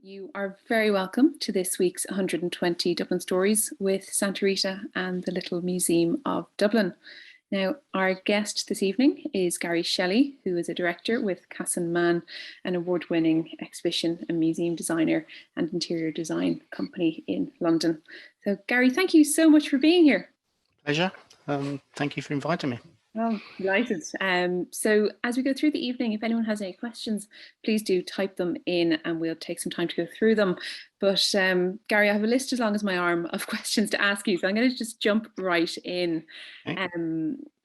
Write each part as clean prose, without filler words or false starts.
You are very welcome to this week's 120 Dublin Stories with Santa Rita and the Little Museum of Dublin. Now, our guest this evening is Gary Shelly, who is a director with Casson Mann, an award-winning exhibition and museum designer and interior design company in London. So, Gary, thank you so much for being here. Pleasure. Thank you for inviting me. Oh, delighted. So as we go through the evening, if anyone has any questions, please do type them in and we'll take some time to go through them. But Gary, I have a list as long as my arm of questions to ask you, so I'm going to just jump right in. Okay.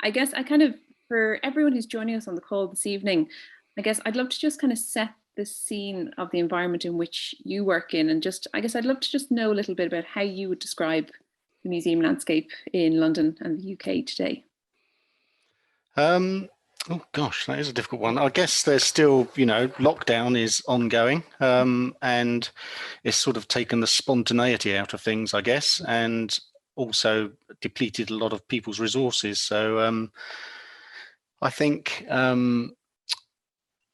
I guess for everyone who's joining us on the call this evening, I guess I'd love to just kind of set the scene of the environment in which you work in, and I'd love to just know a little bit about how you would describe the museum landscape in London and the UK today. Oh gosh, that is a difficult one. I guess there's still, lockdown is ongoing, and it's sort of taken the spontaneity out of things, I guess, and also depleted a lot of people's resources. So I think,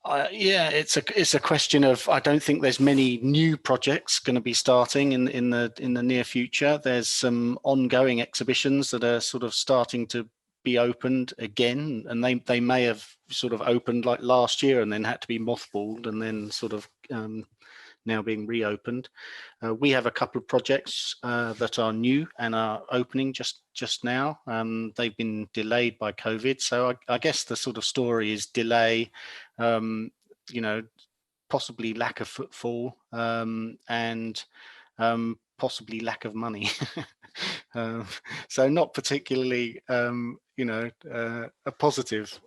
it's a question of, I don't think there's many new projects going to be starting in the near future. There's some ongoing exhibitions that are sort of starting to be opened again, and they may have sort of opened like last year and then had to be mothballed and then sort of now being reopened. We have a couple of projects that are new and are opening just now. They've been delayed by COVID, so I guess the sort of story is delay, possibly lack of footfall, and possibly lack of money. So not particularly, a positive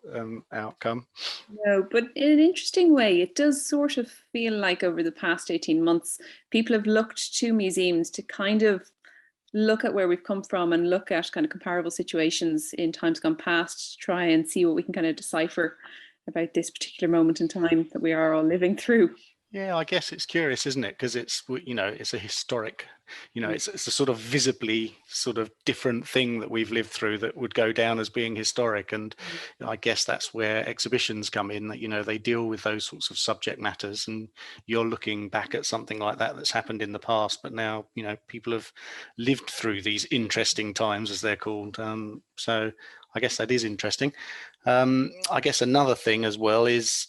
outcome. No, but in an interesting way, it does sort of feel like over the past 18 months, people have looked to museums to kind of look at where we've come from and look at kind of comparable situations in times gone past to try and see what we can kind of decipher about this particular moment in time that we are all living through. Yeah, I guess it's curious, isn't it? Because it's a historic, it's a sort of visibly sort of different thing that we've lived through that would go down as being historic. And I guess that's where exhibitions come in, that, they deal with those sorts of subject matters, and you're looking back at something like that that's happened in the past, but now, people have lived through these interesting times, as they're called. So I guess that is interesting. I guess another thing as well is,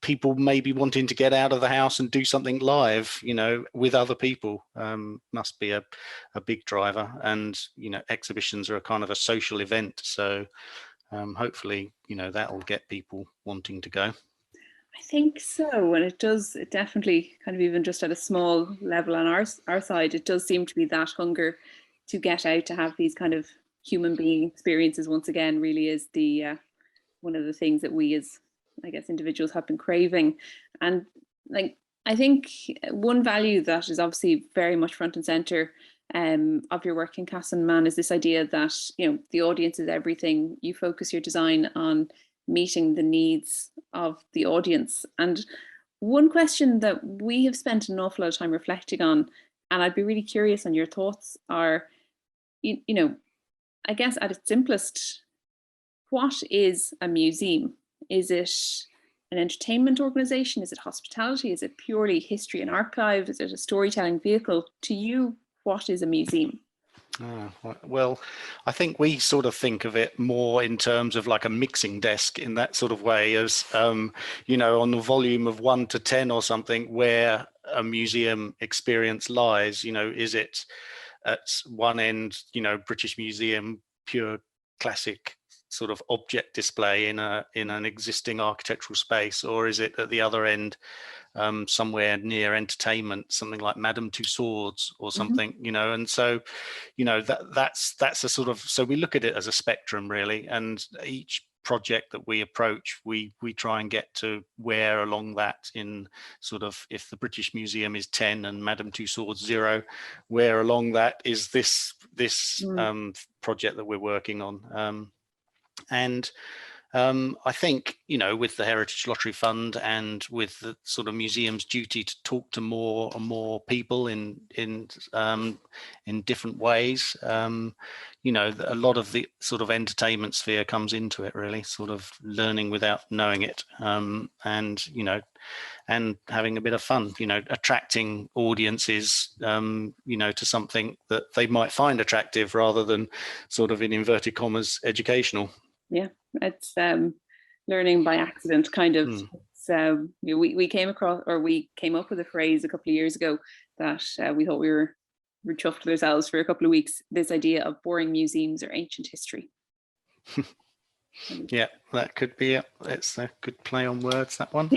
people maybe wanting to get out of the house and do something live, with other people, must be a big driver. And, exhibitions are a kind of a social event. So hopefully, that will get people wanting to go. I think so. And it definitely kind of, even just at a small level on our side, it does seem to be that hunger to get out, to have these kind of human being experiences once again, really is the one of the things that we as, I guess, individuals have been craving. And I think one value that is obviously very much front and center of your work in Casson Mann is this idea that, the audience is everything. You focus your design on meeting the needs of the audience. And one question that we have spent an awful lot of time reflecting on, and I'd be really curious on your thoughts, are, I guess at its simplest, what is a museum? Is it an entertainment organization? Is it hospitality? Is it purely history and archive? Is it a storytelling vehicle? To you, what is a museum? Well, I think we sort of think of it more in terms of like a mixing desk, in that sort of way, as, on the volume of 1 to 10 or something, where a museum experience lies. Is it at one end, British Museum, pure classic sort of object display in an existing architectural space, or is it at the other end, somewhere near entertainment, something like Madame Tussauds or something, and so, that's a sort of, so we look at it as a spectrum, really, and each project that we approach, we try and get to where along that, in sort of, if the British Museum is 10 and Madame Tussauds 0, where along that is this project that we're working on. And I think, with the Heritage Lottery Fund and with the sort of museum's duty to talk to more and more people in different ways, a lot of the sort of entertainment sphere comes into it, really, sort of learning without knowing it, and having a bit of fun, attracting audiences, to something that they might find attractive rather than sort of, in inverted commas, educational. Yeah, it's learning by accident, kind of. We came across, or we came up with a phrase a couple of years ago that we thought we were chuffed with ourselves for a couple of weeks. This idea of boring museums or ancient history. Yeah, that could be it. It's a good play on words, that one.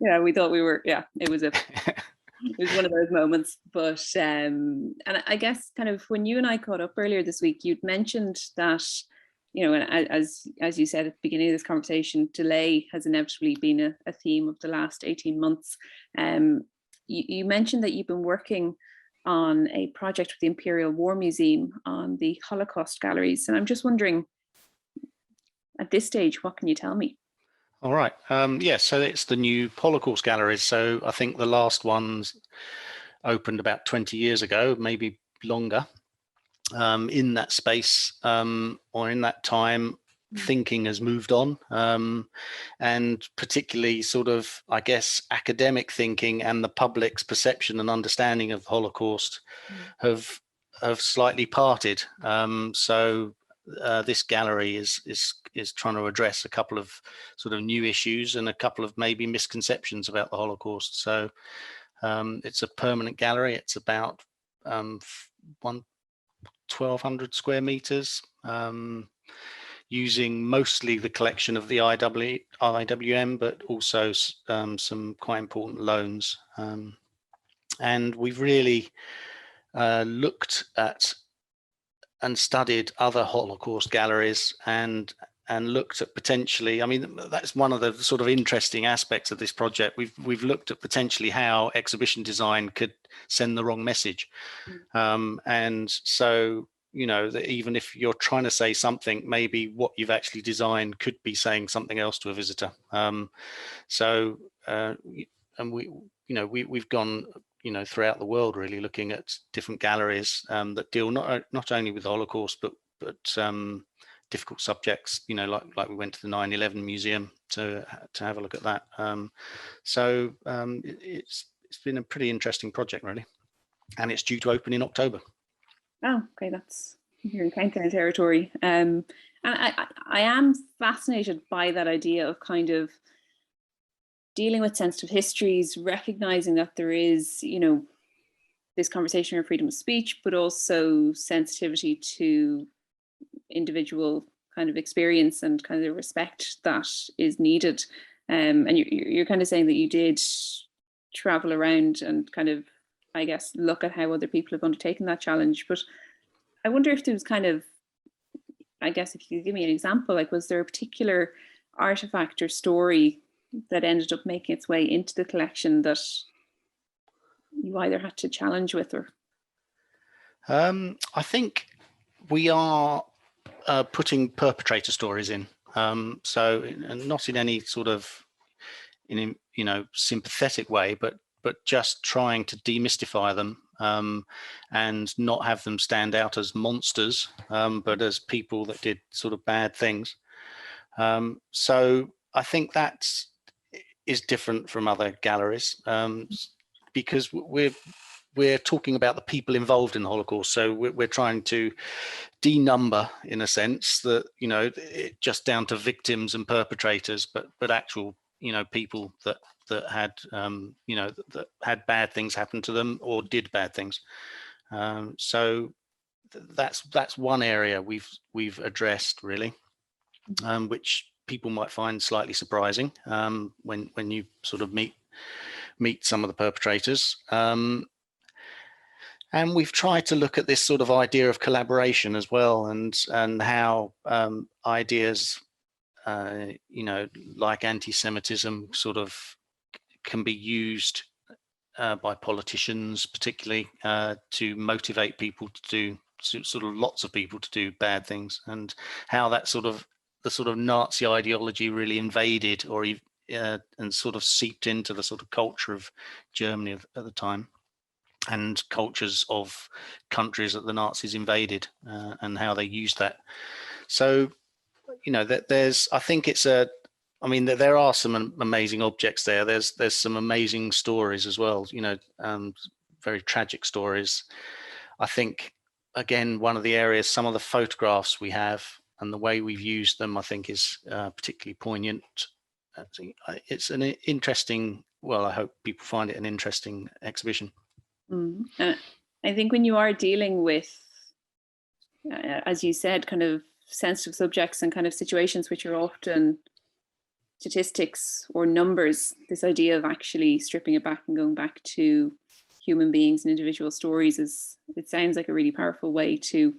Yeah, we thought we were. Yeah, it was one of those moments. But and I guess kind of when you and I caught up earlier this week, you'd mentioned that, and as you said at the beginning of this conversation, delay has inevitably been a theme of the last 18 months. You mentioned that you've been working on a project with the Imperial War Museum on the Holocaust galleries, and I'm just wondering, at this stage, what can you tell me? All right. Yeah, so it's the new Holocaust galleries. So I think the last ones opened about 20 years ago, maybe longer. In that space, or in that time, thinking has moved on, and particularly sort of, I guess, academic thinking and the public's perception and understanding of the Holocaust have slightly parted. So this gallery is trying to address a couple of sort of new issues and a couple of maybe misconceptions about the Holocaust. So it's a permanent gallery. It's about 1,200 square meters, using mostly the collection of the IWM, but also some quite important loans. And we've really looked at and studied other Holocaust galleries and looked at potentially, I mean, that's one of the sort of interesting aspects of this project. We've looked at potentially how exhibition design could send the wrong message. And so, that even if you're trying to say something, maybe what you've actually designed could be saying something else to a visitor. And we've gone, throughout the world, really looking at different galleries that deal not only with the Holocaust, but difficult subjects, like we went to the 9/11 museum to have a look at that. It's been a pretty interesting project, really, and it's due to open in October. Oh, okay, you're in countdown territory. And I am fascinated by that idea of kind of dealing with sensitive histories, recognizing that there is, this conversation around freedom of speech, but also sensitivity to individual kind of experience and kind of the respect that is needed. And you're kind of saying that you did travel around and kind of, I guess, look at how other people have undertaken that challenge. But I wonder if there was kind of, I guess, if you could give me an example, like, was there a particular artifact or story that ended up making its way into the collection that you either had to challenge with, or? I think we are putting perpetrator stories in, so not in any sort of sympathetic way, but just trying to demystify them, and not have them stand out as monsters, but as people that did sort of bad things. So I think that is different from other galleries, because we're talking about the people involved in the Holocaust. So we're trying to denumber, in a sense, that it just down to victims and perpetrators, but actual people that had that had bad things happen to them or did bad things. So that's one area we've addressed, really, which people might find slightly surprising when you sort of meet some of the perpetrators. And we've tried to look at this sort of idea of collaboration as well, and how ideas, like anti-Semitism, sort of can be used by politicians, particularly, to motivate people to do, sort of lots of people to do bad things, and how that sort of the sort of Nazi ideology really invaded and sort of seeped into the sort of culture of Germany at the time, and cultures of countries that the Nazis invaded, and how they used that. So, I think there are some amazing objects there. There's some amazing stories as well, very tragic stories. I think, again, one of the areas, some of the photographs we have and the way we've used them, I think is particularly poignant. It's an interesting, well, I hope people find it an interesting exhibition. I think when you are dealing with, as you said, kind of sensitive subjects and kind of situations which are often statistics or numbers, this idea of actually stripping it back and going back to human beings and individual stories it sounds like a really powerful way to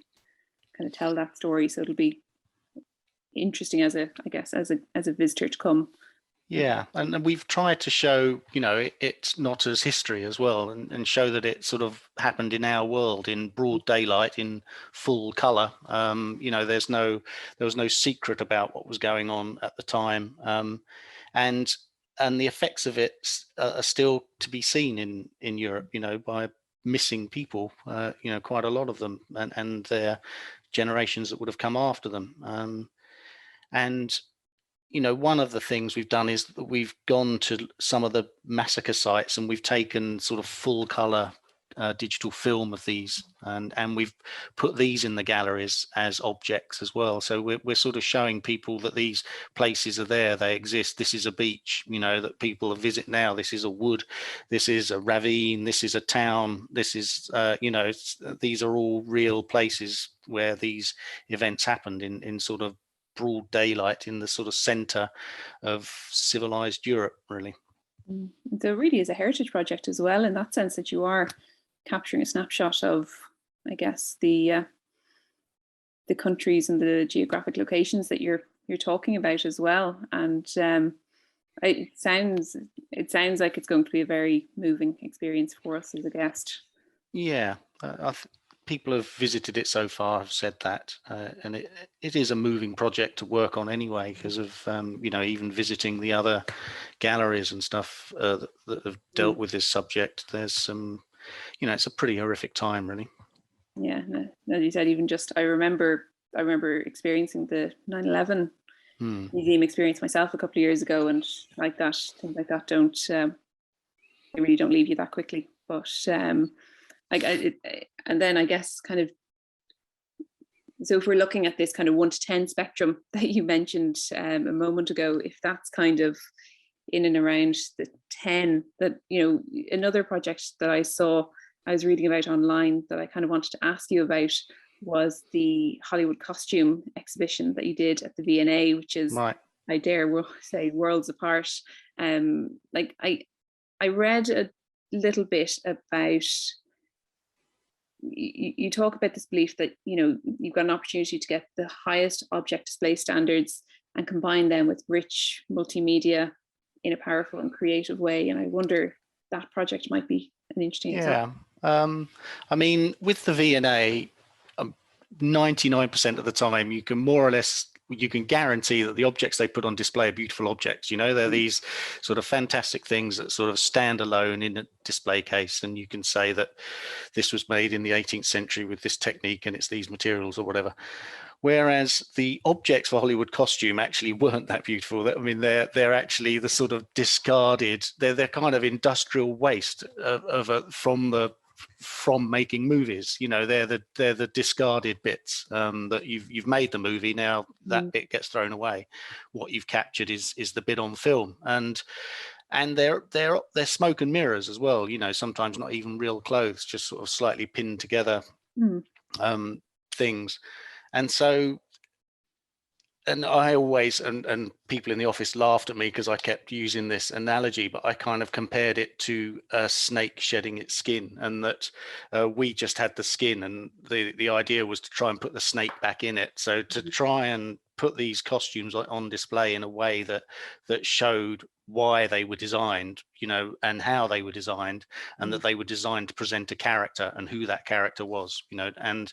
kind of tell that story. So it'll be interesting as a visitor to come. Yeah, and we've tried to show, it's not as history as well, and show that it sort of happened in our world in broad daylight, in full color. There was no secret about what was going on at the time, and the effects of it are still to be seen in Europe, by missing people, quite a lot of them, and their generations that would have come after them, and one of the things we've done is that we've gone to some of the massacre sites and we've taken sort of full color digital film of these, and we've put these in the galleries as objects as well. So we're sort of showing people that these places are there, they exist. This is a beach, that people visit now. This is a wood. This is a ravine. This is a town. This is, these are all real places where these events happened in sort of broad daylight in the sort of center of civilized Europe, really. So it really is a heritage project as well, in that sense that you are capturing a snapshot of, I guess, the countries and the geographic locations that you're talking about as well. And it sounds like it's going to be a very moving experience for us as a guest. Yeah, people have visited it so far have said that, and it is a moving project to work on anyway, because of even visiting the other galleries and stuff that have dealt with this subject. There's some, it's a pretty horrific time, really. Yeah, as you said, even just I remember experiencing the 9/11 museum experience myself a couple of years ago, and things like that don't they really don't leave you that quickly. But and then I guess kind of, so if we're looking at this kind of 1 to 10 spectrum that you mentioned a moment ago, if that's kind of in and around the 10, that, another project that I was reading about online that I kind of wanted to ask you about was the Hollywood costume exhibition that you did at the V&A, which is, right, I dare say, worlds apart. I read a little bit about, you talk about this belief that, you've got an opportunity to get the highest object display standards and combine them with rich multimedia in a powerful and creative way. And I wonder that project might be an interesting example. I mean, with the V&A, 99% of the time you can more or less, you can guarantee that the objects they put on display are beautiful objects. They're these sort of fantastic things that sort of stand alone in a display case, and you can say that this was made in the 18th century with this technique and it's these materials or whatever. Whereas the objects for Hollywood costume actually weren't that beautiful. I mean, they're actually the sort of discarded. They're kind of industrial waste from making movies. They're the discarded bits that you've made the movie. Now that bit gets thrown away. What you've captured is the bit on film, and they're smoke and mirrors as well. Sometimes not even real clothes, just sort of slightly pinned together things. And so, and I always, and people in the office laughed at me because I kept using this analogy, but I kind of compared it to a snake shedding its skin, and that we just had the skin, and the idea was to try and put the snake back in it. So to try and put these costumes on display in a way that showed why they were designed, and how they were designed, and that they were designed to present a character and who that character was, and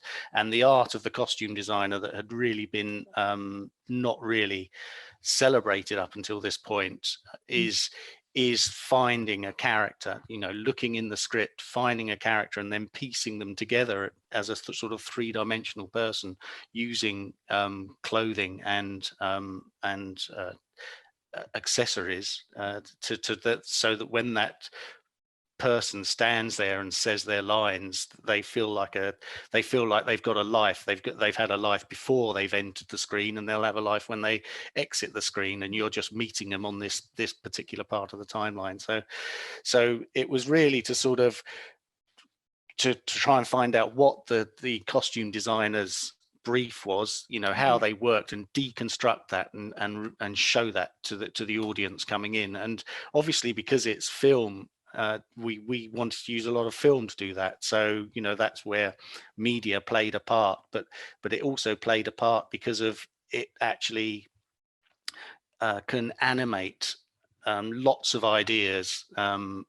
the art of the costume designer that had really been not really celebrated up until this point is finding a character, looking in the script, finding a character, and then piecing them together as a sort of three-dimensional person using clothing and accessories so that when that person stands there and says their lines, they feel like they've got a life. They've had a life before they've entered the screen, and they'll have a life when they exit the screen, and you're just meeting them on this particular part of the timeline. So it was really to sort of to try and find out what the costume designers brief was, how they worked, and deconstruct that and show that to the audience coming in. And obviously, because it's film, we wanted to use a lot of film to do that. So that's where media played a part, but it also played a part because of it actually can animate lots of ideas in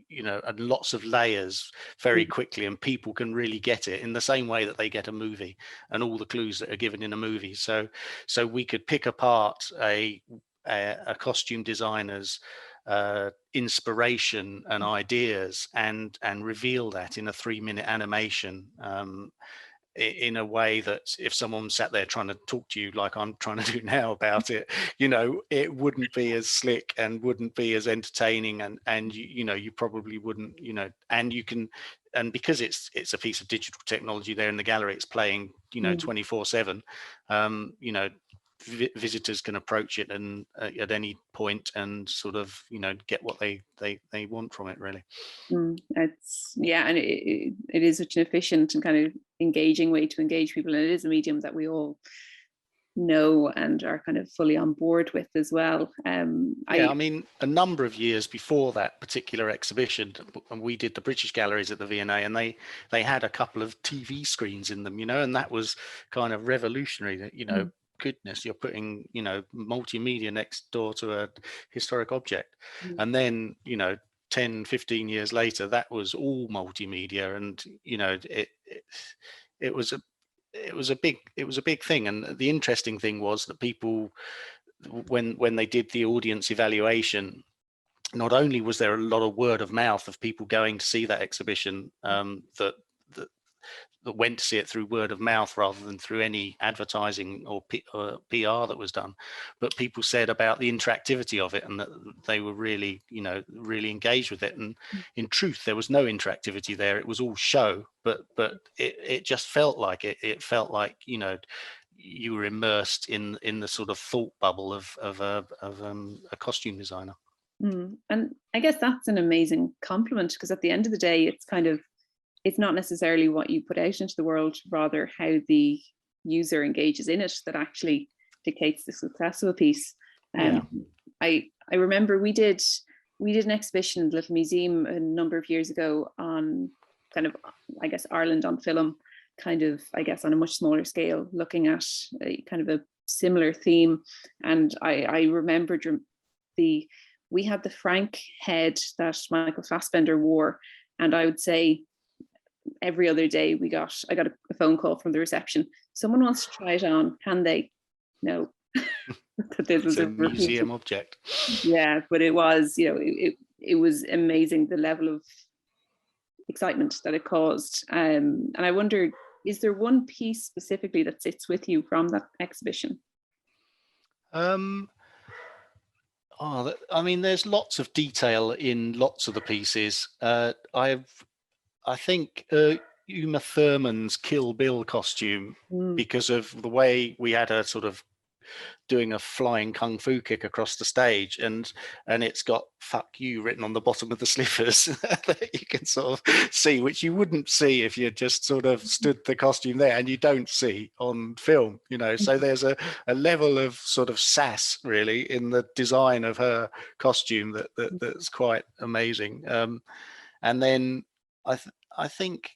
and lots of layers very quickly, and people can really get it in the same way that they get a movie and all the clues that are given in a movie. So we could pick apart a costume designer's inspiration and ideas and reveal that in a 3-minute animation, in a way that if someone sat there trying to talk to you like I'm trying to do now about it, it wouldn't be as slick and wouldn't be as entertaining, and you probably wouldn't, and because it's a piece of digital technology there in the gallery, it's playing 24/7. Visitors can approach it and at any point and sort of get what they want from it, really. And it is such an efficient and kind of engaging way to engage people, and it is a medium that we all know and are kind of fully on board with as well. I mean, a number of years before that particular exhibition, and we did the British galleries at the V&A, and they had a couple of TV screens in them, and that was kind of revolutionary. That goodness, you're putting multimedia next door to a historic object. And then 10, 15 years later, that was all multimedia, and it was a big thing. And the interesting thing was that people, when they did the audience evaluation, not only was there a lot of word of mouth of people going to see that exhibition, that went to see it through word of mouth rather than through any advertising or PR that was done, but people said about the interactivity of it, and that they were really, really engaged with it. And in truth, there was no interactivity there. It was all show, but it just felt like it felt like, you were immersed in the sort of thought bubble of a costume designer. And I guess that's an amazing compliment, because at the end of the day, it's not necessarily what you put out into the world, rather how the user engages in it that actually dictates the success of a piece. I remember we did an exhibition in the Little Museum a number of years ago on kind of, I guess, Ireland on film, kind of, I guess, on a much smaller scale, looking at a kind of a similar theme. And I remembered we had the Frank head that Michael Fassbender wore, and I would say every other day I got a phone call from the reception. Someone wants to try it on. Can they? No. This was a museum object. Yeah, but it was, it was amazing, the level of excitement that it caused. And I wonder, is there one piece specifically that sits with you from that exhibition? I mean, there's lots of detail in lots of the pieces. I think Uma Thurman's Kill Bill costume, because of the way we had her sort of doing a flying kung fu kick across the stage, and it's got "fuck you" written on the bottom of the slippers that you can sort of see, which you wouldn't see if you just sort of stood the costume there, and you don't see on film, so there's a level of sort of sass really in the design of her costume that's quite amazing. And then I think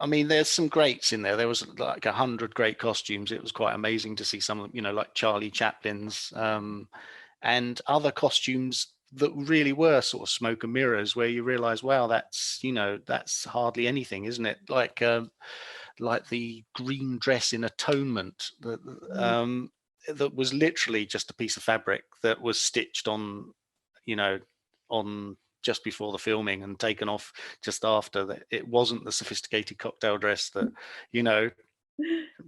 I mean, there's some greats in there. There was like 100 great costumes. It was quite amazing to see some of them, you know, like Charlie Chaplin's, and other costumes that really were sort of smoke and mirrors, where you realize, wow, that's, you know, that's hardly anything, isn't it? Like the green dress in Atonement, that was literally just a piece of fabric that was stitched on, you know, on just before the filming and taken off just after. That it wasn't the sophisticated cocktail dress that, you know,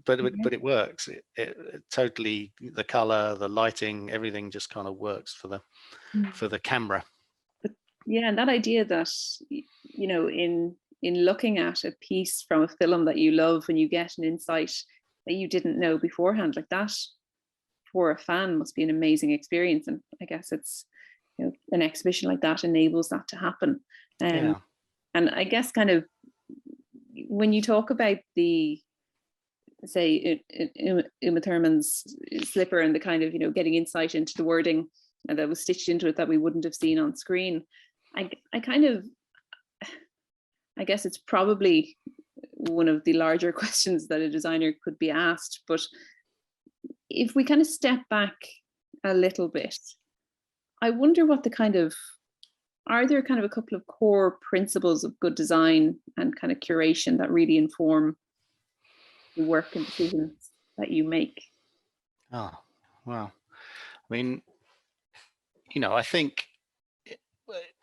but it works. It totally, the color, the lighting, everything just kind of works for the camera. But yeah, and that idea that, you know, in looking at a piece from a film that you love and you get an insight that you didn't know beforehand, like that for a fan must be an amazing experience. And I guess it's, you know, an exhibition like that enables that to happen. Yeah. And I guess kind of when you talk about the, say, Uma Thurman's slipper and the kind of, you know, getting insight into the wording that was stitched into it that we wouldn't have seen on screen, I kind of, I guess it's probably one of the larger questions that a designer could be asked. But if we kind of step back a little bit, I wonder what the kind of, are there kind of a couple of core principles of good design and kind of curation that really inform the work and decisions that you make? Oh, wow. I mean, you know, I think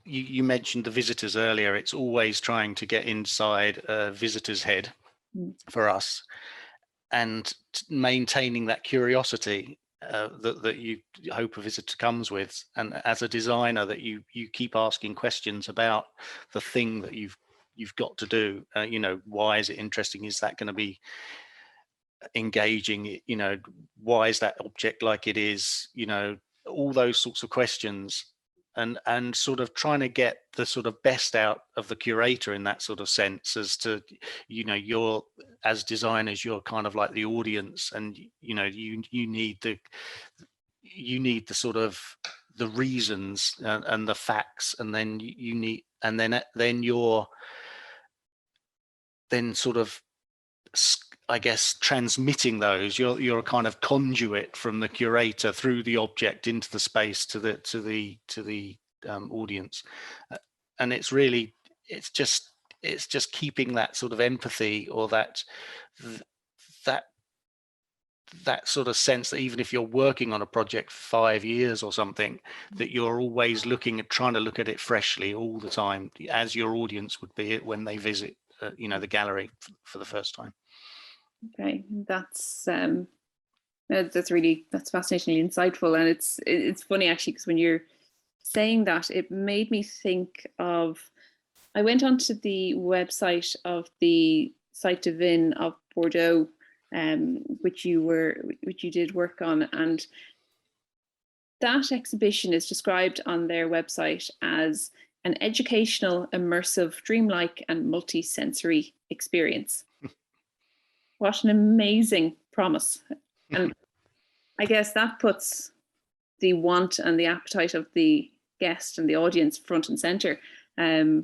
you mentioned the visitors earlier. It's always trying to get inside a visitor's head for us, and maintaining that curiosity that you hope a visitor comes with. And as a designer, that you keep asking questions about the thing that you've got to do. You know, why is it interesting? Is that going to be engaging? You know, why is that object like it is? You know, all those sorts of questions, and sort of trying to get the sort of best out of the curator in that sort of sense, as to, you know, you're, as designers, you're kind of like the audience, and you know, you need the sort of the reasons and the facts, and then you need, and then you're then sort of, I guess, transmitting those. You're a kind of conduit from the curator through the object into the space to the audience, and it's really, it's just keeping that sort of empathy, or that sort of sense that even if you're working on a project for 5 years or something, that you're always looking at, trying to look at it freshly all the time, as your audience would be when they visit, you know, the gallery for the first time. Okay, that's really, that's fascinatingly insightful. And it's funny actually, because when you're saying that, it made me think of, I went onto the website of the Site de Vin of Bordeaux, which you did work on, and that exhibition is described on their website as an educational, immersive, dreamlike, and multisensory experience. What an amazing promise. And I guess that puts the want and the appetite of the guest and the audience front and center. Tell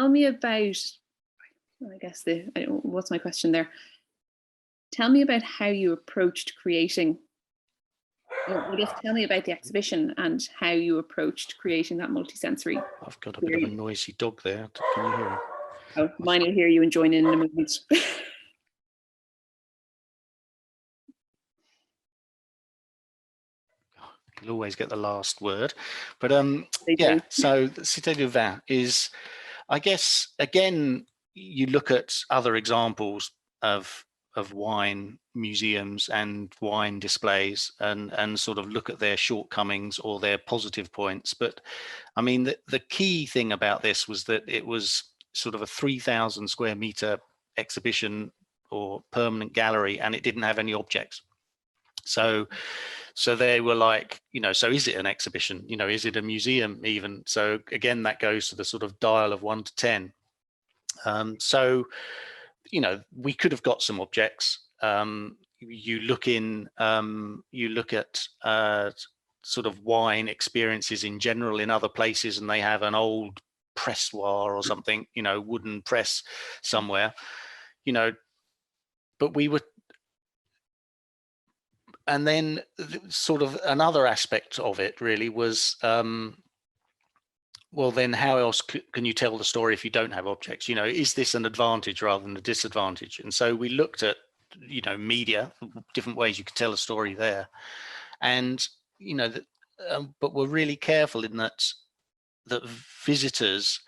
me about, I guess, what's my question there? Tell me about how you approached creating, I guess, tell me about the exhibition and how you approached creating that multisensory. I've got a bit of a noisy dog there. Can you hear him? Oh, mine will hear you and join in a moment. You'll always get the last word, but yeah. So the Cité du Vin is, I guess, again, you look at other examples of wine museums and wine displays, and sort of look at their shortcomings or their positive points. But I mean, the key thing about this was that it was sort of a 3,000 square meter exhibition or permanent gallery, and it didn't have any objects. So they were like, you know, so is it an exhibition? You know, is it a museum even? So again, that goes to the sort of dial of 1 to 10. So, you know, we could have got some objects. You look at sort of wine experiences in general in other places, and they have an old pressoir or something, wooden press somewhere, but we were. And then sort of another aspect of it really was, well, then how else can you tell the story if you don't have objects? Is this an advantage rather than a disadvantage? And so we looked at, media, different ways you could tell a story there. And, but we're really careful in that visitors,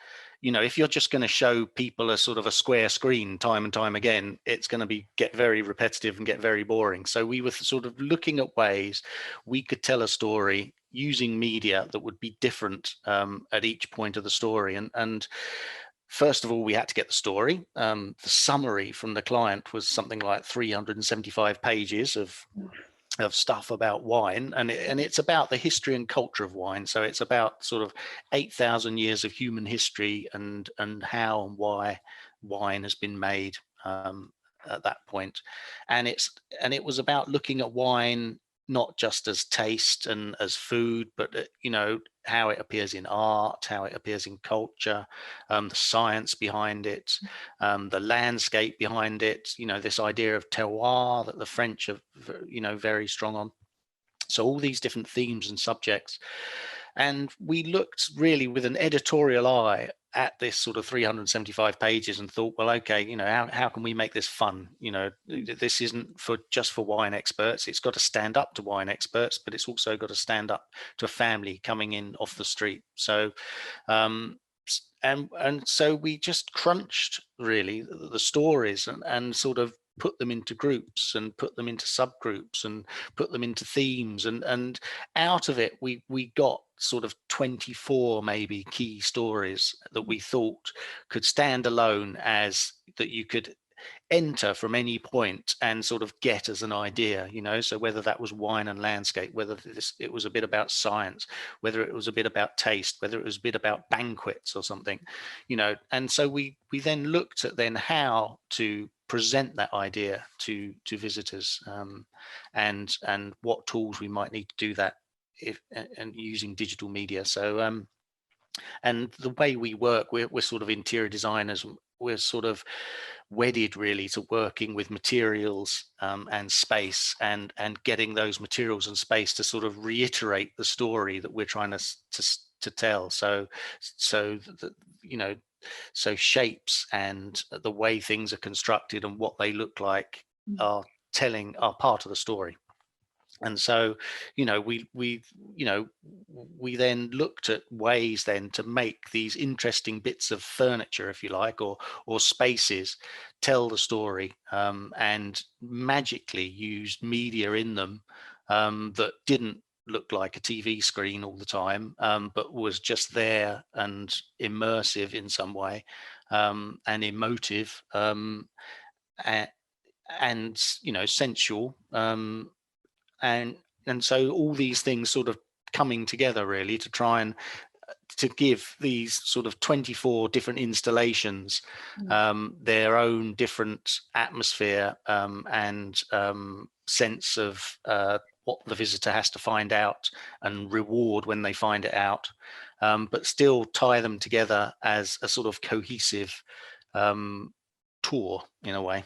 if you're just going to show people a sort of a square screen time and time again, it's going to get very repetitive and get very boring. So we were sort of looking at ways we could tell a story using media that would be different at each point of the story. And first of all, we had to get the story. The summary from the client was something like 375 pages of stuff about wine, and it's about the history and culture of wine. So it's about sort of 8,000 years of human history and how and why wine has been made at that point. And it was about looking at wine not just as taste and as food, but how it appears in art, how it appears in culture, the science behind it, the landscape behind it. This idea of terroir that the French are, very strong on. So all these different themes and subjects. And we looked really with an editorial eye at this sort of 375 pages and thought, well, okay, how can we make this fun? This isn't just for wine experts. It's got to stand up to wine experts, but it's also got to stand up to a family coming in off the street. So and so we just crunched really the stories and sort of put them into groups and put them into subgroups and put them into themes, and out of it we got sort of 24 maybe key stories that we thought could stand alone, as that you could enter from any point and sort of get as an idea, so whether that was wine and landscape, whether it was a bit about science, whether it was a bit about taste, whether it was a bit about banquets or something, and so we then looked at then how to present that idea to visitors, and what tools we might need to do that, and using digital media. So and the way we work, we're sort of interior designers. We're sort of wedded really to working with materials and space, and getting those materials and space to sort of reiterate the story that we're trying to tell. So so shapes and the way things are constructed and what they look like are part of the story. And so we then looked at ways then to make these interesting bits of furniture, if you like, or spaces tell the story, and magically used media in them that didn't look like a TV screen all the time, but was just there and immersive in some way, and emotive, and sensual, and so all these things sort of coming together really to try and to give these sort of 24 different installations their own different atmosphere, and sense of what the visitor has to find out and reward when they find it out, but still tie them together as a sort of cohesive tour in a way.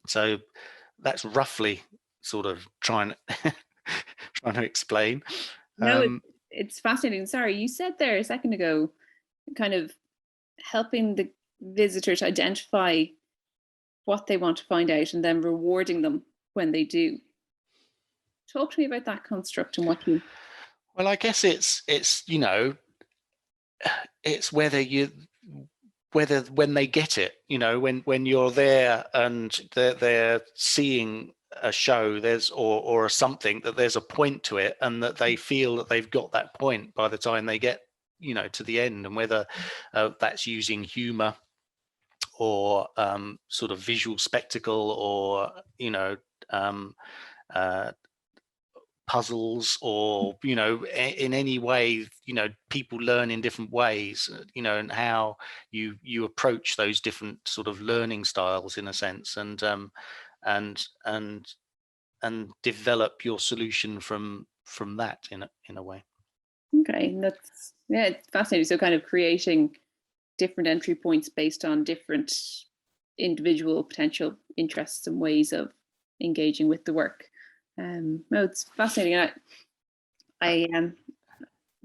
So that's roughly sort of trying to explain. No, it's fascinating. Sorry, you said there a second ago, kind of helping the visitor to identify what they want to find out and then rewarding them when they do. Talk to me about that construct and what you. Well, I guess it's it's whether when they get it, when you're there and they're seeing a show, there's or something, that there's a point to it, and that they feel that they've got that point by the time they get to the end, and whether that's using humor or sort of visual spectacle, or puzzles, or in any way, people learn in different ways, and how you approach those different sort of learning styles in a sense, and develop your solution from that in a way. Okay, that's it's fascinating. So kind of creating different entry points based on different individual potential interests and ways of engaging with the work. No, it's fascinating. I'm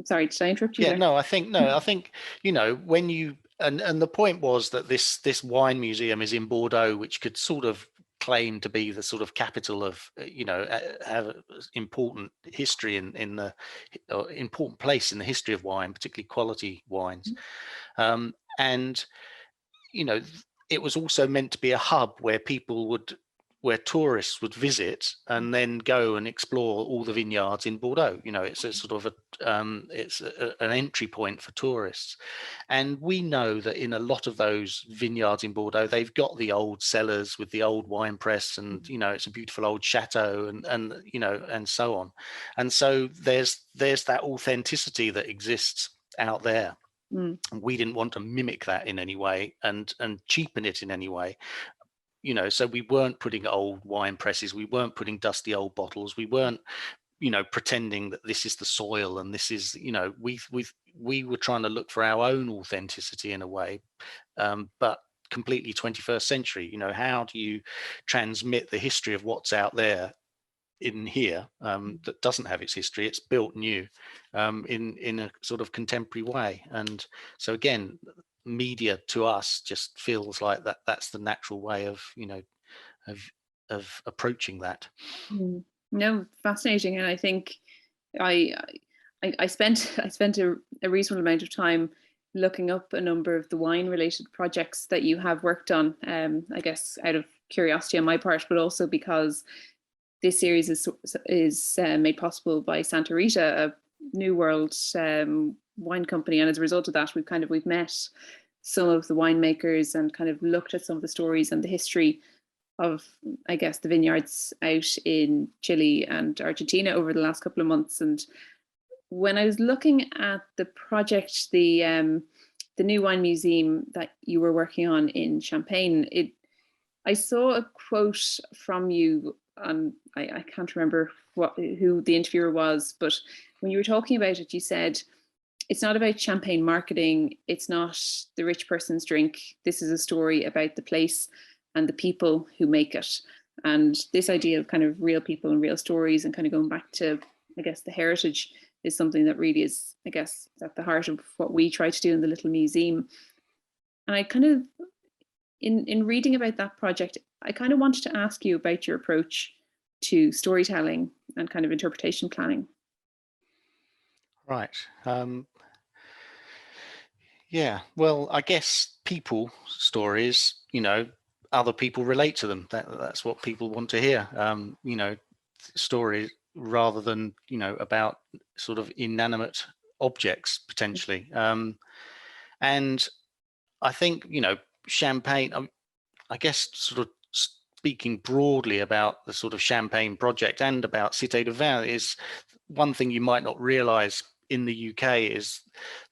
sorry, did I interrupt you Yeah, there? no, I think, you know, when you, and the point was that this wine museum is in Bordeaux, which could sort of claim to be the sort of capital of, you know, have important history in the important place in the history of wine, particularly quality wines. And you know, it was also meant to be a hub where tourists would visit and then go and explore all the vineyards in Bordeaux. You know, it's a sort of an entry point for tourists. And we know that in a lot of those vineyards in Bordeaux, they've got the old cellars with the old wine press, and you know, it's a beautiful old chateau, and you know, and so on. And so there's that authenticity that exists out there. We didn't want to mimic that in any way and cheapen it in any way, you know. So we weren't putting old wine presses, we weren't putting dusty old bottles, we weren't, you know, pretending that this is the soil and this is, you know, we were trying to look for our own authenticity in a way, but completely 21st century. You know, how do you transmit the history of what's out there in here, that doesn't have its history? It's built new, in a sort of contemporary way. And so again, media to us just feels like that's the natural way of, you know, of approaching that. No, fascinating. And I think I I spent I spent a reasonable amount of time looking up a number of the wine related projects that you have worked on. I guess out of curiosity on my part, but also because this series is made possible by Santa Rita, a New World wine company, and as a result of that, we've met some of the winemakers and kind of looked at some of the stories and the history of, I guess, the vineyards out in Chile and Argentina over the last couple of months. And when I was looking at the project, the new wine museum that you were working on in Champagne, I saw a quote from you, and I can't remember who the interviewer was, but when you were talking about it, you said, it's not about champagne marketing. It's not the rich person's drink. This is a story about the place and the people who make it. And this idea of kind of real people and real stories and kind of going back to, I guess, the heritage is something that really is, I guess, at the heart of what we try to do in the little museum. And I kind of, in reading about that project, I kind of wanted to ask you about your approach to storytelling and kind of interpretation planning. Right. Yeah, well, I guess people stories, you know, other people relate to them. That's what people want to hear. You know, stories rather than, you know, about sort of inanimate objects potentially. And I think, you know, champagne, I guess, sort of speaking broadly about the sort of Champagne project and about Cité de Vin, is one thing you might not realize in the UK is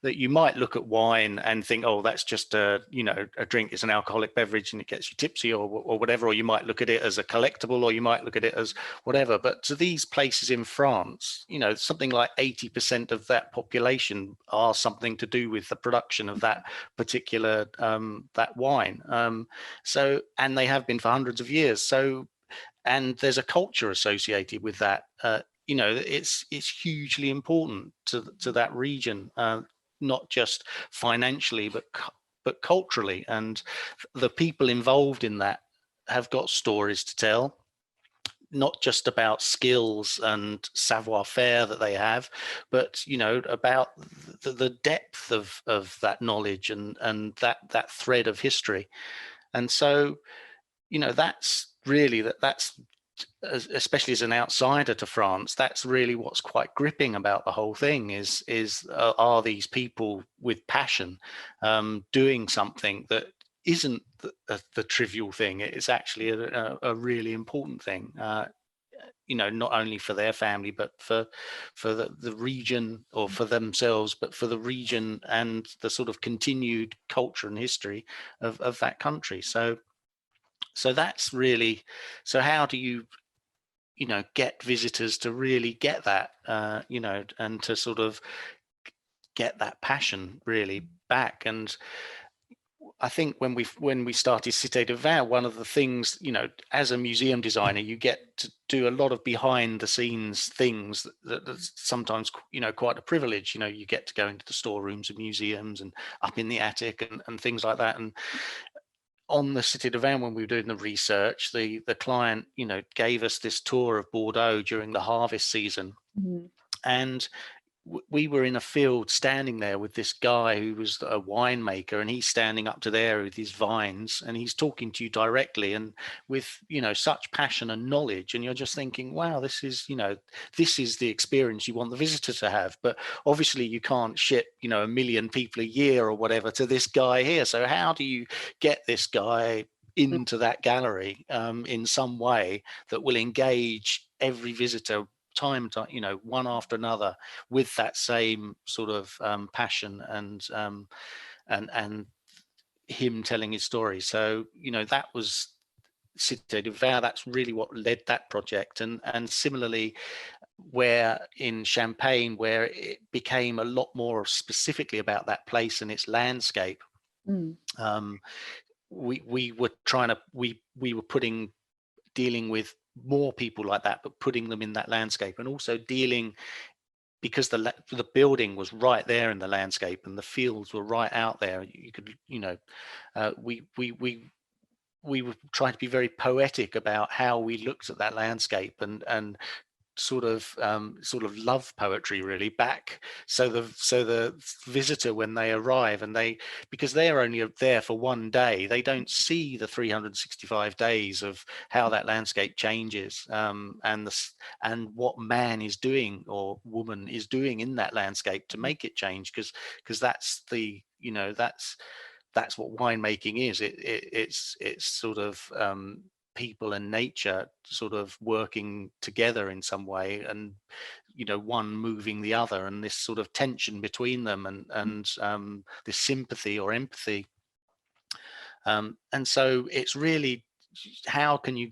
that you might look at wine and think, oh, that's just a, you know, a drink, it's an alcoholic beverage and it gets you tipsy or whatever, or you might look at it as a collectible, or you might look at it as whatever. But to these places in France, you know, something like 80% of that population are something to do with the production of that particular that wine. So, and they have been for hundreds of years. So, and there's a culture associated with that. You know, it's hugely important to that region, not just financially, but culturally. And the people involved in that have got stories to tell, not just about skills and savoir-faire that they have, but, you know, about the depth of that knowledge and that thread of history. And so, you know, that's really that's especially as an outsider to France, that's really what's quite gripping about the whole thing is are these people with passion doing something that isn't the trivial thing. It's actually a really important thing, you know, not only for their family, but for the region, or for themselves, but for the region and the sort of continued culture and history of that country. So that's really, so how do you, you know, get visitors to really get that, you know, and to sort of get that passion really back? And I think when we started Cité de Vin, one of the things, as a museum designer, you get to do a lot of behind the scenes things that's sometimes, quite a privilege. You get to go into the storerooms of museums and up in the attic and things like that. And on the Cité de Vin, when we were doing the research, the client, gave us this tour of Bordeaux during the harvest season. And we were in a field standing there with this guy who was a winemaker, and he's standing up to there with his vines, and he's talking to you directly and with such passion and knowledge, and you're just thinking, wow, this is the experience you want the visitor to have. But obviously you can't ship 1 million people a year or whatever to this guy here, so how do you get this guy into that gallery in some way that will engage every visitor time, one after another, with that same sort of passion and him telling his story. So that was Cité de Vin. That's really what led that project. And similarly, where in Champagne, where it became a lot more specifically about that place and its landscape. We were dealing with more people like that, but putting them in that landscape, and also dealing, because the building was right there in the landscape and the fields were right out there. You could, we were trying to be very poetic about how we looked at that landscape, and sort of love poetry really back, so the visitor, when they arrive, and because they're only there for one day, they don't see the 365 days of how that landscape changes, and what man is doing or woman is doing in that landscape to make it change, because that's that's what winemaking is. It's sort of people and nature sort of working together in some way, and one moving the other, and this sort of tension between them, and this sympathy or empathy, and so it's really, how can you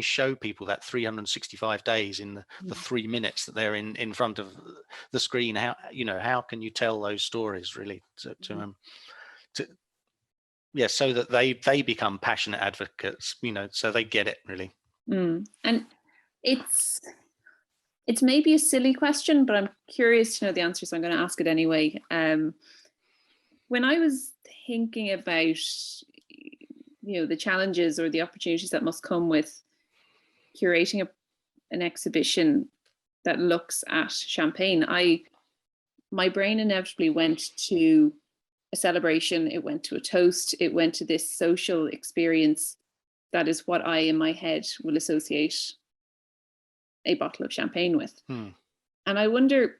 show people that 365 days in the 3 minutes that they're in front of the screen? How can you tell those stories really to so that they become passionate advocates, so they get it really. And it's maybe a silly question, but I'm curious to know the answer, so I'm going to ask it anyway. When I was thinking about the challenges or the opportunities that must come with curating an exhibition that looks at Champagne, my brain inevitably went to a celebration, it went to a toast, it went to this social experience that is what I in my head will associate a bottle of champagne with. And I wonder,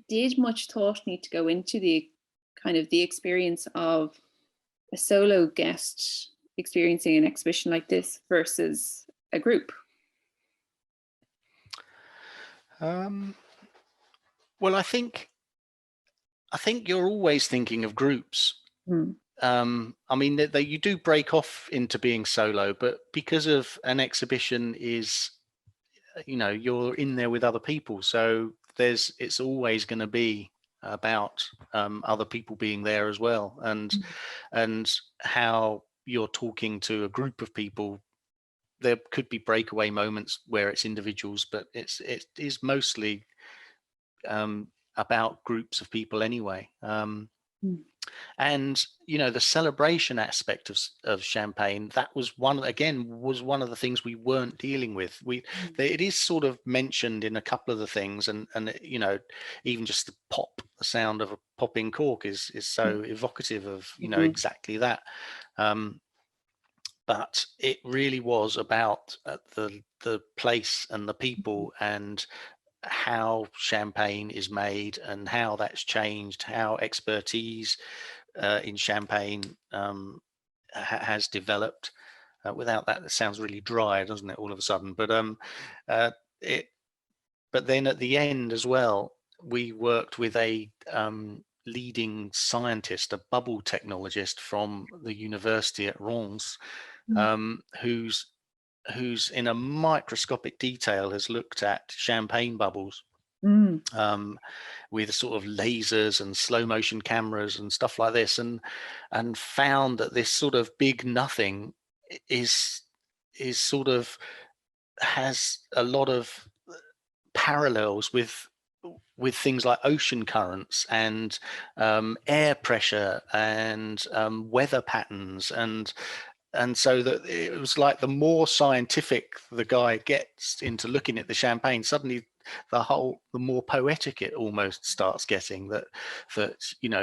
did much thought need to go into the kind of the experience of a solo guest experiencing an exhibition like this versus a group? Well, I think you're always thinking of groups. I mean, you do break off into being solo, but because of an exhibition is, you're in there with other people, so it's always going to be about other people being there as well, and how you're talking to a group of people. There could be breakaway moments where it's individuals, but it is mostly about groups of people anyway. And the celebration aspect of Champagne, that was one of the things we weren't dealing with. It is sort of mentioned in a couple of the things, and even just the sound of a popping cork is so evocative of exactly that. But it really was about the place and the people, and how champagne is made and how that's changed, how expertise in champagne has developed. Without that, it sounds really dry, doesn't it, all of a sudden? But but then at the end as well, we worked with a leading scientist, a bubble technologist from the university at Reims, who's in a microscopic detail has looked at champagne bubbles Mm. With sort of lasers and slow motion cameras and stuff like this, and found that this sort of big nothing is sort of has a lot of parallels with things like ocean currents and air pressure and weather patterns, and so that it was like the more scientific the guy gets into looking at the champagne, suddenly the more poetic it almost starts getting. That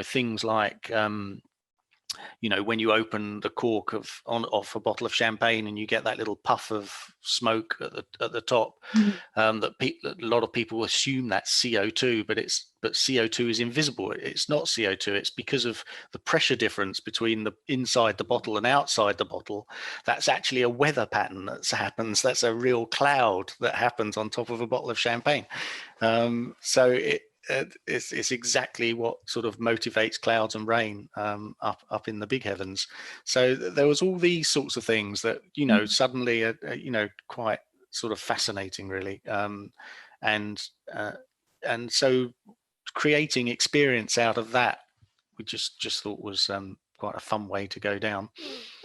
things like when you open the cork off a bottle of champagne and you get that little puff of smoke at the top, Mm. that a lot of people assume that's CO2, but CO2 is invisible. It's not CO2. It's because of the pressure difference between the inside the bottle and outside the bottle. That's actually a weather pattern that happens. That's a real cloud that happens on top of a bottle of champagne. So it's exactly what sort of motivates clouds and rain up in the big heavens. So there was all these sorts of things that suddenly are quite sort of fascinating, really, and so creating experience out of that, we just thought was quite a fun way to go down.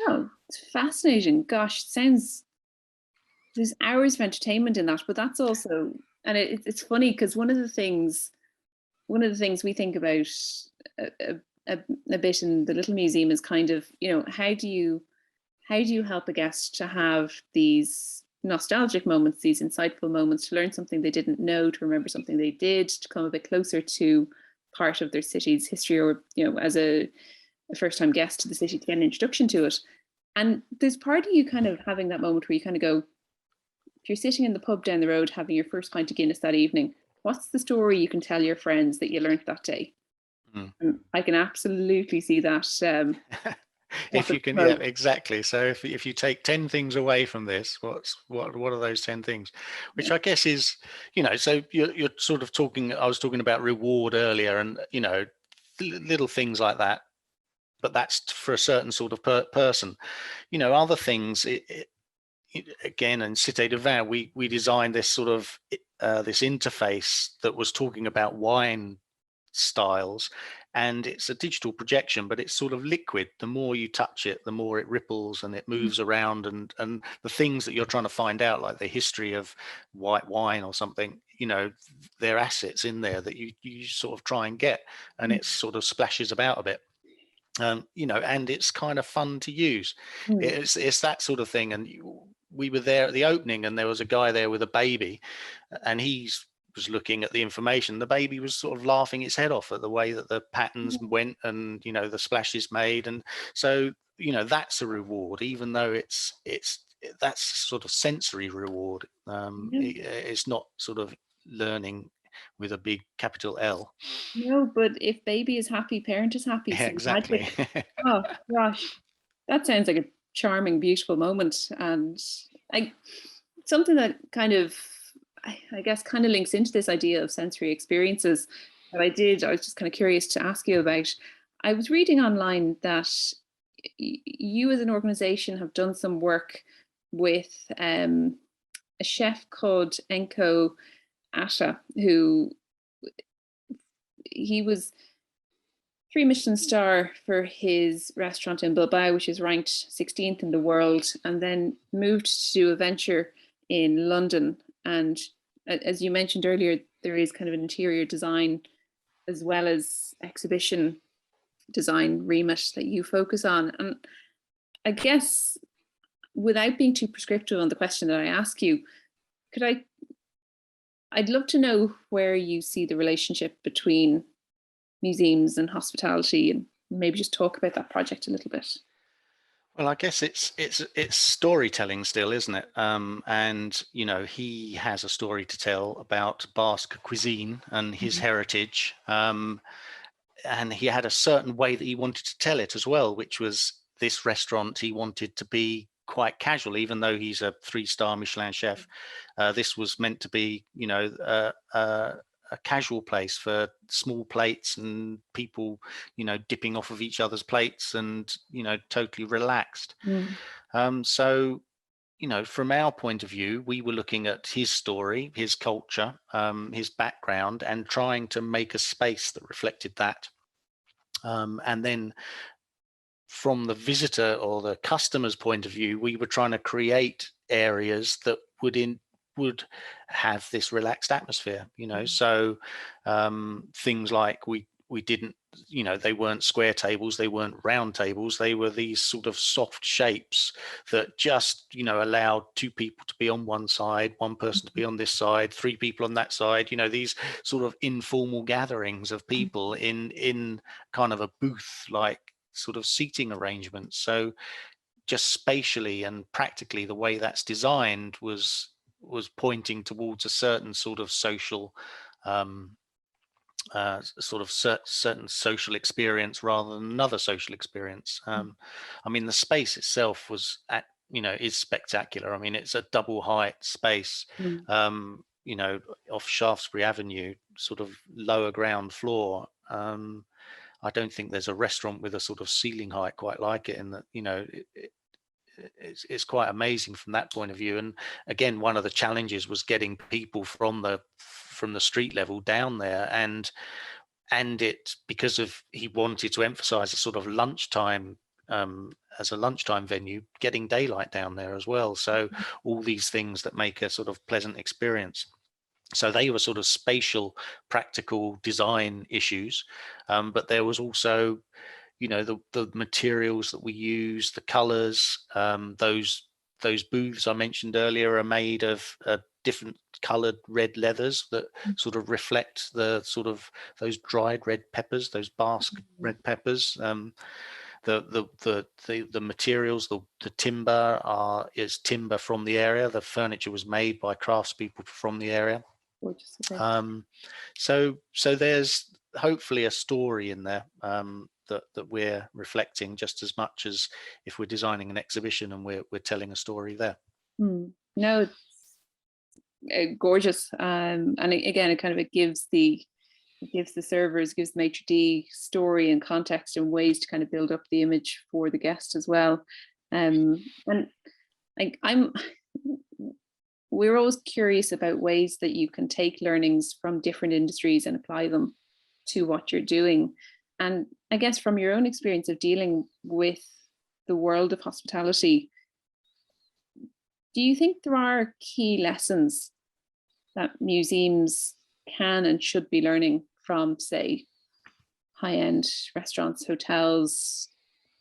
Oh, it's fascinating. Gosh, sounds there's hours of entertainment in that, but that's also, and it's funny because one of the things we think about a, a bit in the little museum is kind of, how do you help a guest to have these nostalgic moments, these insightful moments, to learn something they didn't know, to remember something they did, to come a bit closer to part of their city's history, or as a first-time guest to the city, to get an introduction to it. And there's part of you kind of having that moment where you kind of go, if you're sitting in the pub down the road having your first pint of Guinness that evening, what's the story you can tell your friends that you learned that day? Mm. And I can absolutely see that. If you can, yeah, exactly. So if you take 10 things away from this, what are those 10 things? Which I guess is, so you're sort of talking. I was talking about reward earlier, and little things like that. But that's for a certain sort of person. Other things. Again, in Cité de Vin, we designed this sort of this interface that was talking about wine styles, and it's a digital projection, but it's sort of liquid. The more you touch it, the more it ripples and it moves around, and the things that you're trying to find out, like the history of white wine or something, there are assets in there that you sort of try and get, and it sort of splashes about a bit. And it's kind of fun to use. Mm. It's that sort of thing. And we were there at the opening, and there was a guy there with a baby, and he was looking at the information. The baby was sort of laughing its head off at the way that the patterns went, and the splashes made. And so that's a reward, even though that's sort of sensory reward. It's not sort of learning with a big capital L. No, but if baby is happy, parent is happy. Yeah, So exactly. oh gosh, that sounds like a charming, beautiful moment, and I something that kind of, I guess, kind of links into this idea of sensory experiences that I was just kind of curious to ask you about. I was reading online that you as an organization have done some work with a chef called Enko Atta, who he was 3 Michelin star for his restaurant in Bilbao, which is ranked 16th in the world, and then moved to do a venture in London. And as you mentioned earlier, there is kind of an interior design as well as exhibition design remit that you focus on. And I guess, without being too prescriptive on the question that I ask you, could I'd love to know where you see the relationship between museums and hospitality, and maybe just talk about that project a little bit. Well, I guess it's storytelling still, isn't it? And he has a story to tell about Basque cuisine and his heritage. And he had a certain way that he wanted to tell it as well, which was this restaurant he wanted to be quite casual, even though he's a 3-star Michelin chef. This was meant to be, a casual place for small plates and people, dipping off of each other's plates and, totally relaxed. Mm. So, from our point of view, we were looking at his story, his culture, his background, and trying to make a space that reflected that. And then from the visitor or the customer's point of view, we were trying to create areas that would have this relaxed atmosphere. So things like we didn't, they weren't square tables, they weren't round tables, they were these sort of soft shapes that just allowed two people to be on one side, one person to be on this side, three people on that side, these sort of informal gatherings of people in kind of a booth like sort of seating arrangements. So just spatially and practically, the way that's designed was pointing towards a certain sort of social certain social experience rather than another social experience. I mean, the space itself is spectacular. I mean, it's a double height space, off Shaftesbury Avenue, sort of lower ground floor. I don't think there's a restaurant with a sort of ceiling height quite like it, in that it's quite amazing from that point of view. And again, one of the challenges was getting people from the street level down there, and it, because of, he wanted to emphasize a sort of lunchtime, as a lunchtime venue, getting daylight down there as well. So all these things that make a sort of pleasant experience. So they were sort of spatial, practical design issues, but there was also, the materials that we use, the colors. Those booths I mentioned earlier are made of different colored red leathers that sort of reflect the sort of those dried red peppers, those Basque red peppers. The materials, the timber is timber from the area. The furniture was made by craftspeople from the area. So there's hopefully a story in there that we're reflecting just as much as if we're designing an exhibition and we're telling a story there. No, it's gorgeous, and again, it gives the servers, gives the maitre d' story and context and ways to kind of build up the image for the guest as well. And like we're always curious about ways that you can take learnings from different industries and apply them to what you're doing. And I guess from your own experience of dealing with the world of hospitality, do you think there are key lessons that museums can and should be learning from, say, high-end restaurants, hotels,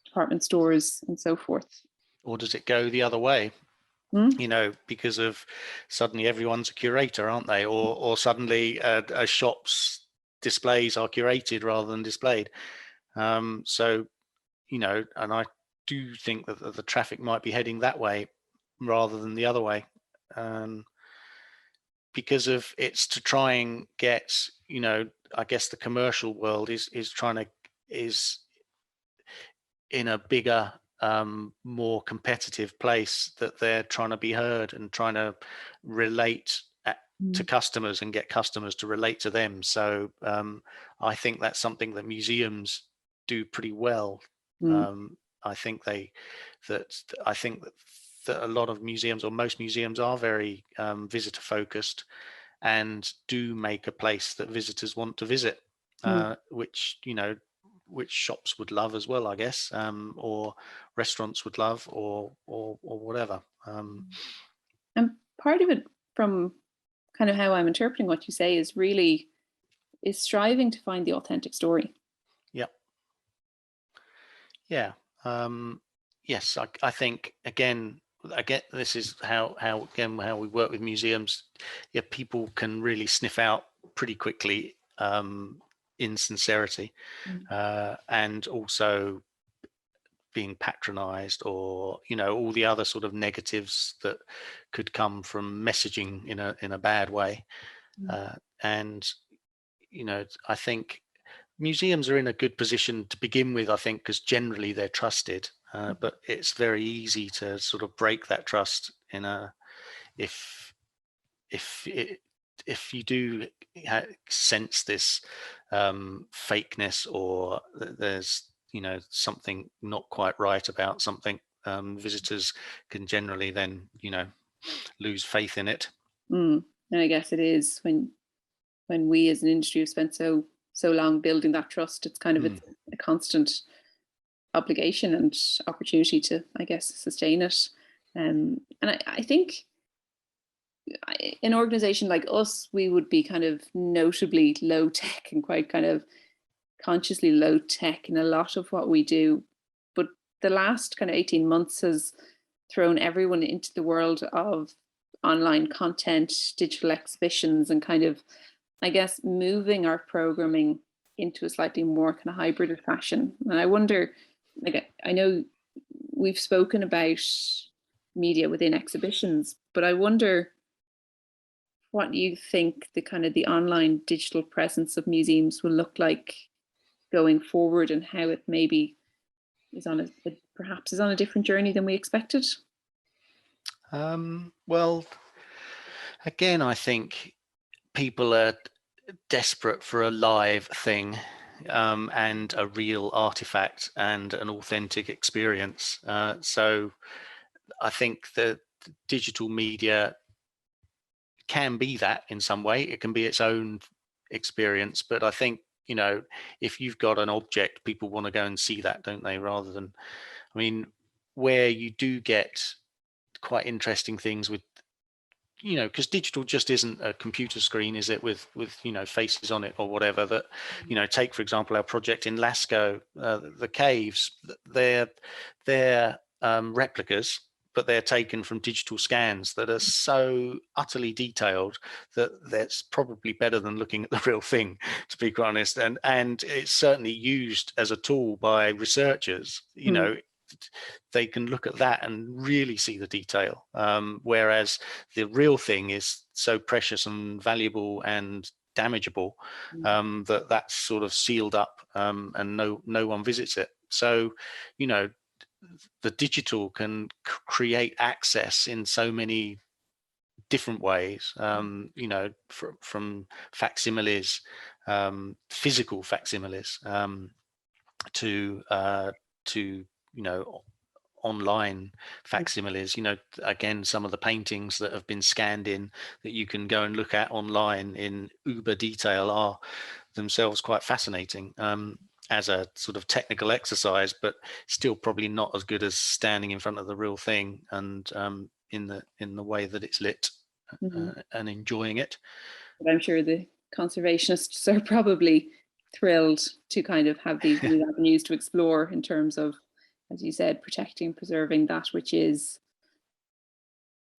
department stores, and so forth? Or does it go the other way? Because of suddenly everyone's a curator, aren't they? Or suddenly a shop's displays are curated rather than displayed. So, and I do think that the traffic might be heading that way rather than the other way. Because of it's to try and get, I guess the commercial world is in a bigger, more competitive place, that they're trying to be heard and trying to relate to customers and get customers to relate to them. So I think that's something that museums do pretty well. I think that a lot of museums, or most museums, are very visitor focused and do make a place that visitors want to visit, which shops would love as well, I guess, or restaurants would love, or whatever. And part of it, from kind of how I'm interpreting what you say, is striving to find the authentic story. Yeah. Yes, I think again, this is how we work with museums. Yeah, people can really sniff out pretty quickly insincerity, and also being patronized, or all the other sort of negatives that could come from messaging in a bad way. And I think museums are in a good position to begin with, I think, because generally they're trusted, but it's very easy to sort of break that trust if you do sense this fakeness, or there's something not quite right about something. visitors can generally then, lose faith in it. And I guess it is when we as an industry have spent so long building that trust, it's kind of it's a constant obligation and opportunity to, I guess, sustain it. And I think an organization like us, we would be kind of notably low tech and quite kind of consciously low tech in a lot of what we do. But the last kind of 18 months has thrown everyone into the world of online content, digital exhibitions, and kind of, I guess, moving our programming into a slightly more kind of hybrid fashion. And I wonder, like, I know we've spoken about media within exhibitions, but I wonder what you think the kind of the online digital presence of museums will look like going forward, and how it maybe is perhaps on a different journey than we expected. Well, again, I think people are desperate for a live thing, and a real artifact and an authentic experience. So I think that digital media can be that in some way. It can be its own experience, but I think, if you've got an object, people want to go and see that, don't they? Rather than, I mean, where you do get quite interesting things with, because digital just isn't a computer screen, is it, with faces on it or whatever. That, take for example our project in Lascaux, the caves. They're replicas, but they're taken from digital scans that are so utterly detailed that that's probably better than looking at the real thing, to be quite honest. And it's certainly used as a tool by researchers. They can look at that and really see the detail, whereas the real thing is so precious and valuable and damageable, that that's sort of sealed up, and no one visits it. So the digital can create access in so many different ways, from facsimiles, physical facsimiles, to online facsimiles. Again, some of the paintings that have been scanned in that you can go and look at online in uber detail are themselves quite fascinating, as a sort of technical exercise, but still probably not as good as standing in front of the real thing and, in the way that it's lit, and enjoying it. But I'm sure the conservationists are probably thrilled to kind of have these new avenues to explore in terms of, as you said, protecting and preserving that which is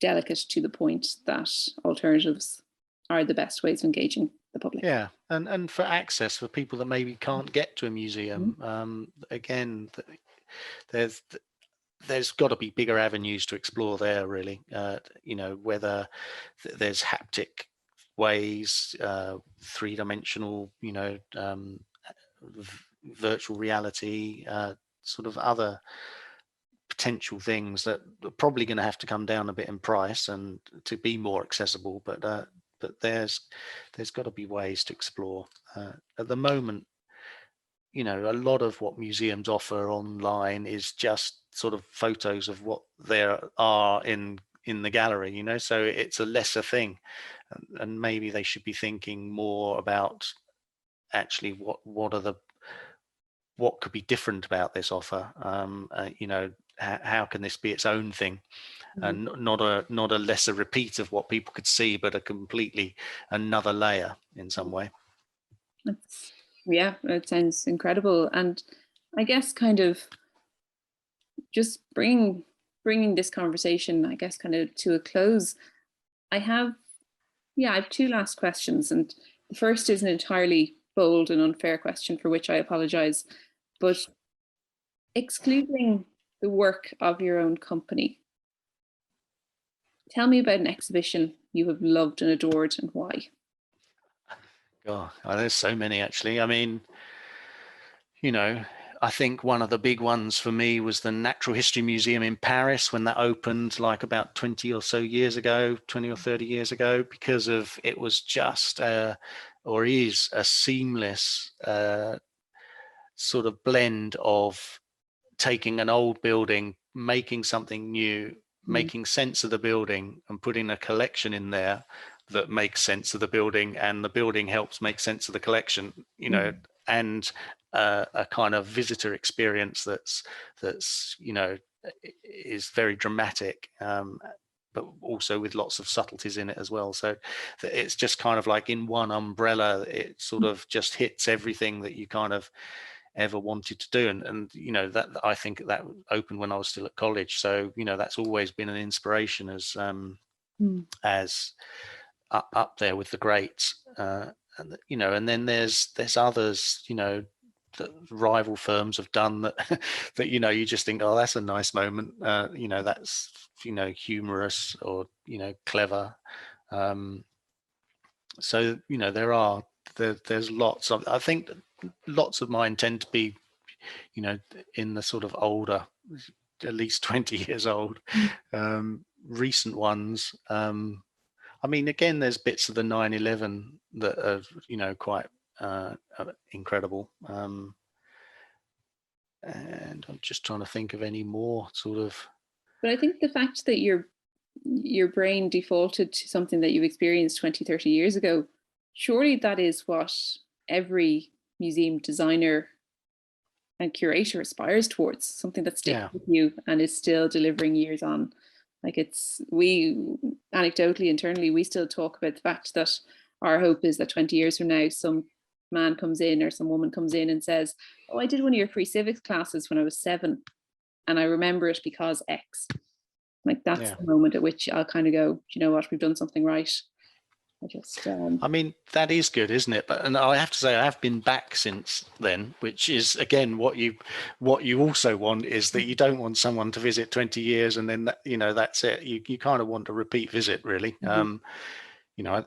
delicate, to the point that alternatives are the best ways of engaging the public. Yeah, and for access for people that maybe can't get to a museum, again, there's got to be bigger avenues to explore there, really. Whether there's haptic ways, three-dimensional, virtual reality, sort of other potential things that are probably going to have to come down a bit in price and to be more accessible, but there's got to be ways to explore. At the moment, a lot of what museums offer online is just sort of photos of what there are in the gallery, so it's a lesser thing, and maybe they should be thinking more about actually what could be different about this offer. How can this be its own thing, and not a lesser repeat of what people could see, but a completely another layer in some way. Yeah, it sounds incredible. And I guess kind of just bringing this conversation, I guess, kind of to a close, I have two last questions. And the first is an entirely bold and unfair question, for which I apologize. But excluding the work of your own company, tell me about an exhibition you have loved and adored, and why. Oh, there's so many, actually. I mean, I think one of the big ones for me was the Natural History Museum in Paris, when that opened like about 20 or 30 years ago, because of it was just or is a seamless sort of blend of taking an old building, making something new, making sense of the building and putting a collection in there that makes sense of the building, and the building helps make sense of the collection, you know, and a kind of visitor experience that's you know, is very dramatic, but also with lots of subtleties in it as well. So it's just kind of like in one umbrella, it sort of just hits everything that you kind of ever wanted to do. And you know, that I think that opened when I was still at college. So, you know, that's always been an inspiration as up there with the greats. And you know, and then there's others, you know, that rival firms have done that that, you know, you just think, oh, that's a nice moment, you know, that's, you know, humorous or, you know, clever. So, you know, there's lots of, I think lots of mine tend to be, you know, in the sort of older, at least 20 years old. Recent ones, I mean, again, there's bits of the 9/11 that are, you know, quite incredible. And I'm just trying to think of any more sort of. But I think the fact that your brain defaulted to something that you experienced 20, 30 years ago, surely that is what every museum designer and curator aspires towards, something that sticks with you and is still delivering years on. Like, we anecdotally internally, we still talk about the fact that our hope is that 20 years from now, some man comes in or some woman comes in and says, oh, I did one of your free civics classes when I was 7 and I remember it because X. Like, that's the moment at which I'll kind of go, do you know what, we've done something right. I mean, that is good, isn't it? But, and I have to say, I have been back since then, which is again what you also want, is that you don't want someone to visit 20 years and then that, you know, that's it. You kind of want a repeat visit, really. You know,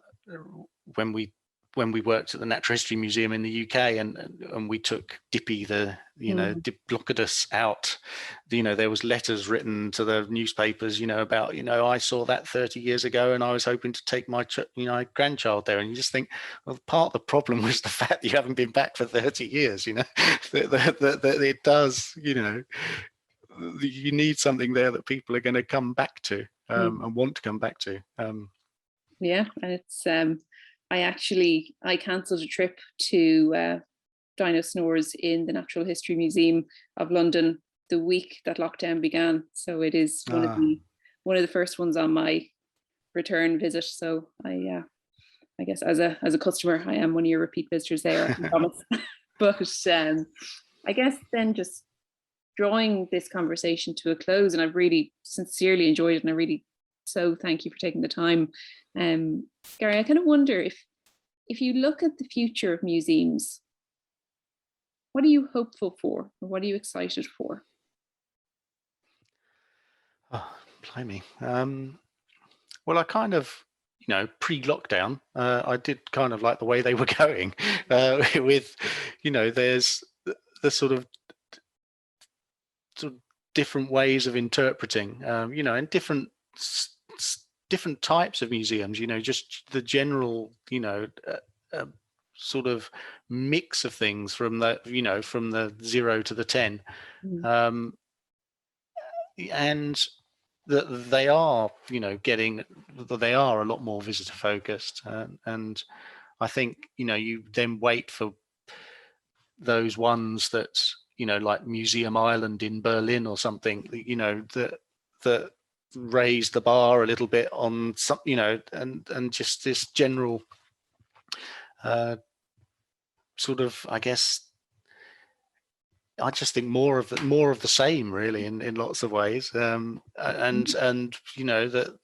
when we worked at the Natural History Museum in the UK, and we took Dippy, the, you know, Diplodocus out, you know, there was letters written to the newspapers, you know, about, you know, I saw that 30 years ago and I was hoping to take my, you know, grandchild there. And you just think, well, part of the problem was the fact that you haven't been back for 30 years, you know, that it does, you know, you need something there that people are going to come back to, and want to come back to. Yeah, and it's I cancelled a trip to Dino Snores in the Natural History Museum of London the week that lockdown began. So it is one of the first ones on my return visit. So I guess as a customer, I am one of your repeat visitors there, I can promise. But I guess then just drawing this conversation to a close, and I've really sincerely enjoyed it, and I really so thank you for taking the time. Gary, I kind of wonder if you look at the future of museums, what are you hopeful for, or what are you excited for? Oh, blimey. Well, I kind of, you know, pre-lockdown, I did kind of like the way they were going, with, you know, there's the sort of different ways of interpreting, you know, and different types of museums, you know, just the general, you know, sort of mix of things from the, you know, from the 0 to the 10, and that they are, you know, they are a lot more visitor focused, and I think, you know, you then wait for those ones that, you know, like Museum Island in Berlin or something, you know, that raise the bar a little bit on some, you know, and just this general sort of, I guess, I just think more of the same, really, in lots of ways, and you know, that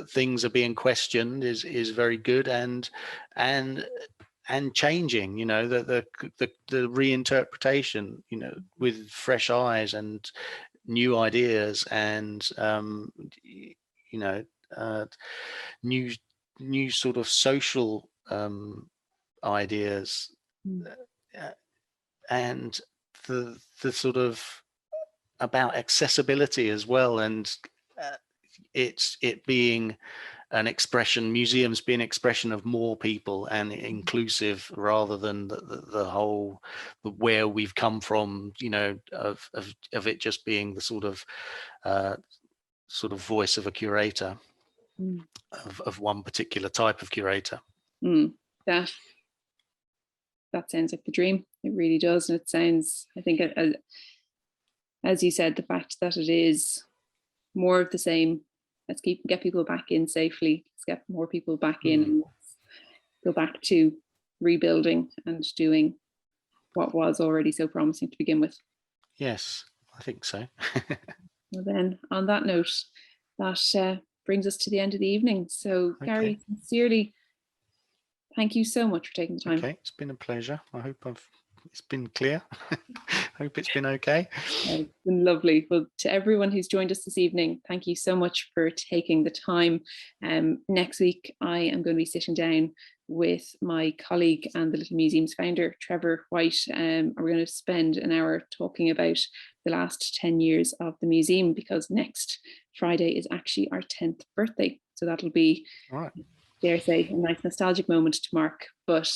things are being questioned is very good, and changing, you know, the reinterpretation, you know, with fresh eyes and new ideas, and you know, new sort of social ideas, and the sort of about accessibility as well, and it being an expression, museums be an expression of more people and inclusive, rather than the whole, where we've come from, you know, of it just being the sort of voice of a curator, of one particular type of curator. That sounds like the dream. It really does. And it sounds, I think, as you said, the fact that it is more of the same. Let's get people back in safely. Let's get more people back in, and go back to rebuilding and doing what was already so promising to begin with. Yes, I think so. Well, then, on that note, that brings us to the end of the evening. So, Okay. Gary, sincerely, thank you so much for taking the time. Okay, it's been a pleasure. I hope it's been clear. Hope it's been okay. It's been lovely. Well, to everyone who's joined us this evening, thank you so much for taking the time. Next week, I am going to be sitting down with my colleague and the Little Museum's founder, Trevor White. And we're going to spend an hour talking about the last 10 years of the museum, because next Friday is actually our 10th birthday. So that'll be, dare I say, a nice nostalgic moment to mark. But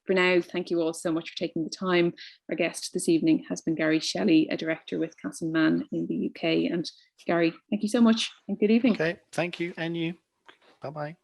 for now, thank you all so much for taking the time. Our guest this evening has been Gary Shelly, a director with Casson Mann in the UK. And Gary, thank you so much and good evening. Okay, thank you, and you. Bye-bye.